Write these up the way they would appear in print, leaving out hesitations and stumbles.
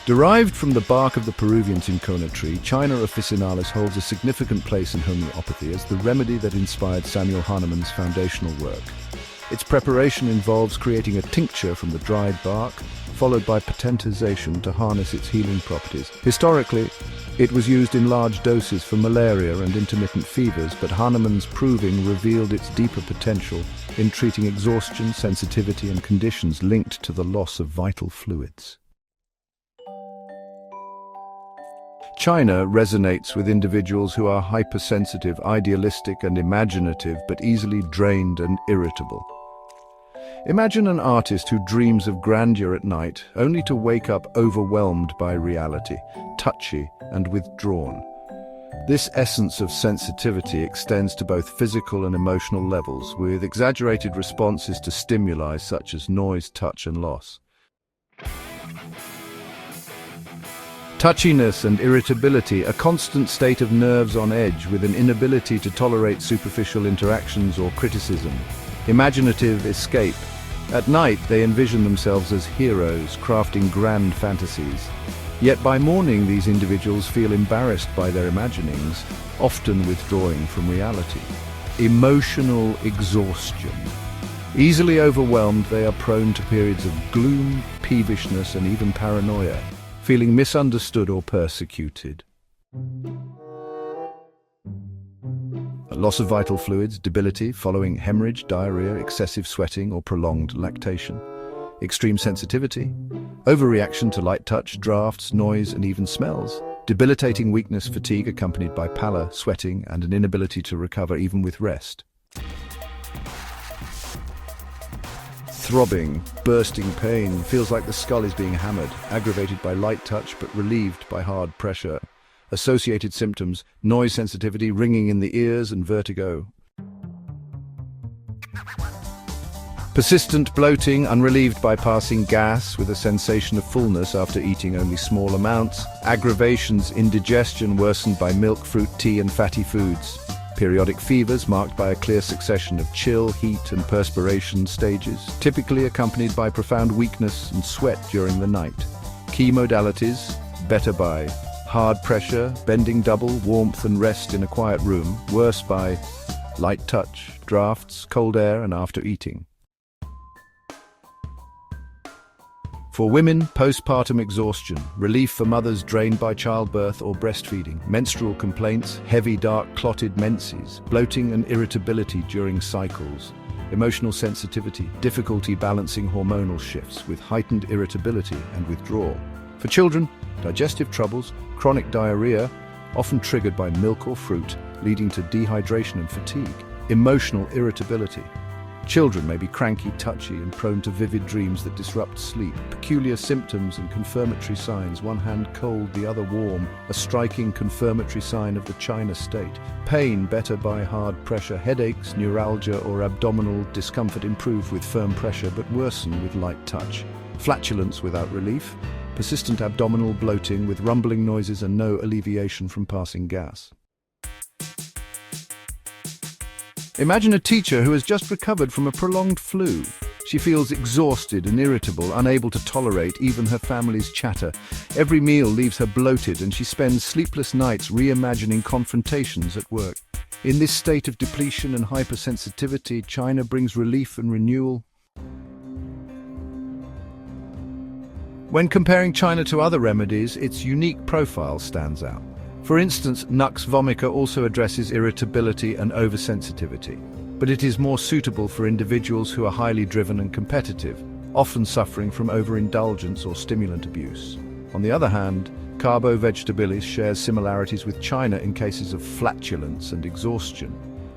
Derived from the bark of the Peruvian Cinchona tree, China Officinalis holds a significant place in homeopathy as the remedy that inspired Samuel Hahnemann's foundational work. Its preparation involves creating a tincture from the dried bark, followed by potentization to harness its healing properties. Historically, it was used in large doses for malaria and intermittent fevers, but Hahnemann's proving revealed its deeper potential in treating exhaustion, sensitivity, and conditions linked to the loss of vital fluids. China resonates with individuals who are hypersensitive, idealistic, and imaginative, but easily drained and irritable. Imagine an artist who dreams of grandeur at night, only to wake up overwhelmed by reality, touchy and withdrawn. This essence of sensitivity extends to both physical and emotional levels, with exaggerated responses to stimuli such as noise, touch, and loss. Touchiness and irritability, a constant state of nerves on edge with an inability to tolerate superficial interactions or criticism. Imaginative escape. At night, they envision themselves as heroes, crafting grand fantasies. Yet by morning, these individuals feel embarrassed by their imaginings, often withdrawing from reality. Emotional exhaustion. Easily overwhelmed, they are prone to periods of gloom, peevishness, and even paranoia, feeling misunderstood or persecuted. A loss of vital fluids, debility following hemorrhage, diarrhea, excessive sweating, or prolonged lactation. Extreme sensitivity, overreaction to light touch, drafts, noise, and even smells. Debilitating weakness, fatigue accompanied by pallor, sweating, and an inability to recover even with rest. Throbbing, bursting pain, feels like the skull is being hammered, aggravated by light touch but relieved by hard pressure. Associated symptoms, noise sensitivity, ringing in the ears, and vertigo. Persistent bloating, unrelieved by passing gas, with a sensation of fullness after eating only small amounts. Aggravations, indigestion worsened by milk, fruit, tea, and fatty foods. Periodic fevers marked by a clear succession of chill, heat, and perspiration stages, typically accompanied by profound weakness and sweat during the night. Key modalities, better by hard pressure, bending double, warmth and rest in a quiet room, worse by light touch, drafts, cold air, and after eating. For women, postpartum exhaustion, relief for mothers drained by childbirth or breastfeeding, menstrual complaints, heavy dark clotted menses, bloating and irritability during cycles, emotional sensitivity, difficulty balancing hormonal shifts with heightened irritability and withdrawal. For children, digestive troubles, chronic diarrhea, often triggered by milk or fruit, leading to dehydration and fatigue, emotional irritability. Children may be cranky, touchy, and prone to vivid dreams that disrupt sleep. Peculiar symptoms and confirmatory signs, one hand cold, the other warm, a striking confirmatory sign of the China state. Pain better by hard pressure, headaches, neuralgia, or abdominal discomfort improve with firm pressure but worsen with light touch. Flatulence without relief, persistent abdominal bloating with rumbling noises and no alleviation from passing gas. Imagine a teacher who has just recovered from a prolonged flu. She feels exhausted and irritable, unable to tolerate even her family's chatter. Every meal leaves her bloated and she spends sleepless nights reimagining confrontations at work. In this state of depletion and hypersensitivity, China brings relief and renewal. When comparing China to other remedies, its unique profile stands out. For instance, Nux vomica also addresses irritability and oversensitivity, but it is more suitable for individuals who are highly driven and competitive, often suffering from overindulgence or stimulant abuse. On the other hand, Carbo vegetabilis shares similarities with China in cases of flatulence and exhaustion.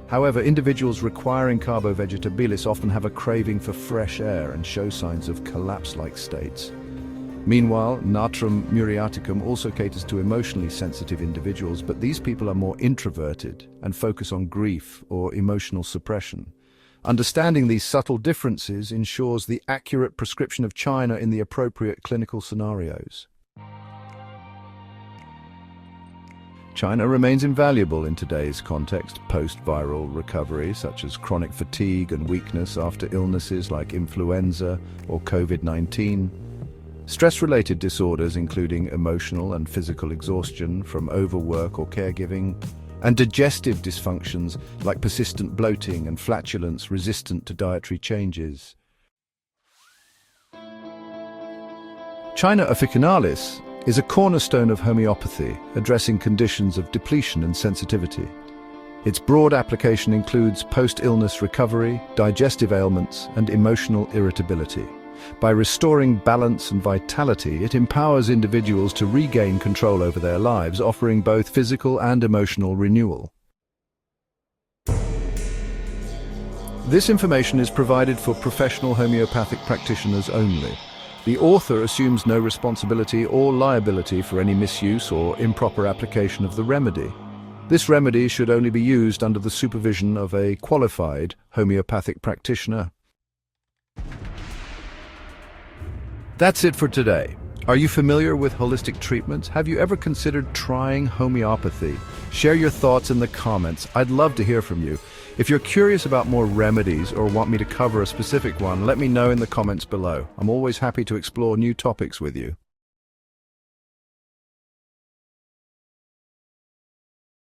However, individuals requiring Carbo vegetabilis often have a craving for fresh air and show signs of collapse-like states. Meanwhile, Natrum muriaticum also caters to emotionally sensitive individuals, but these people are more introverted and focus on grief or emotional suppression. Understanding these subtle differences ensures the accurate prescription of China in the appropriate clinical scenarios. China remains invaluable in today's context, post-viral recovery, such as chronic fatigue and weakness after illnesses like influenza or COVID-19. Stress-related disorders including emotional and physical exhaustion from overwork or caregiving, and digestive dysfunctions like persistent bloating and flatulence resistant to dietary changes. China Officinalis is a cornerstone of homeopathy, addressing conditions of depletion and sensitivity. Its broad application includes post-illness recovery, digestive ailments, and emotional irritability. By restoring balance and vitality, it empowers individuals to regain control over their lives, offering both physical and emotional renewal. This information is provided for professional homeopathic practitioners only. The author assumes no responsibility or liability for any misuse or improper application of the remedy. This remedy should only be used under the supervision of a qualified homeopathic practitioner. That's it for today. Are you familiar with holistic treatments? Have you ever considered trying homeopathy? Share your thoughts in the comments. I'd love to hear from you. If you're curious about more remedies or want me to cover a specific one, let me know in the comments below. I'm always happy to explore new topics with you.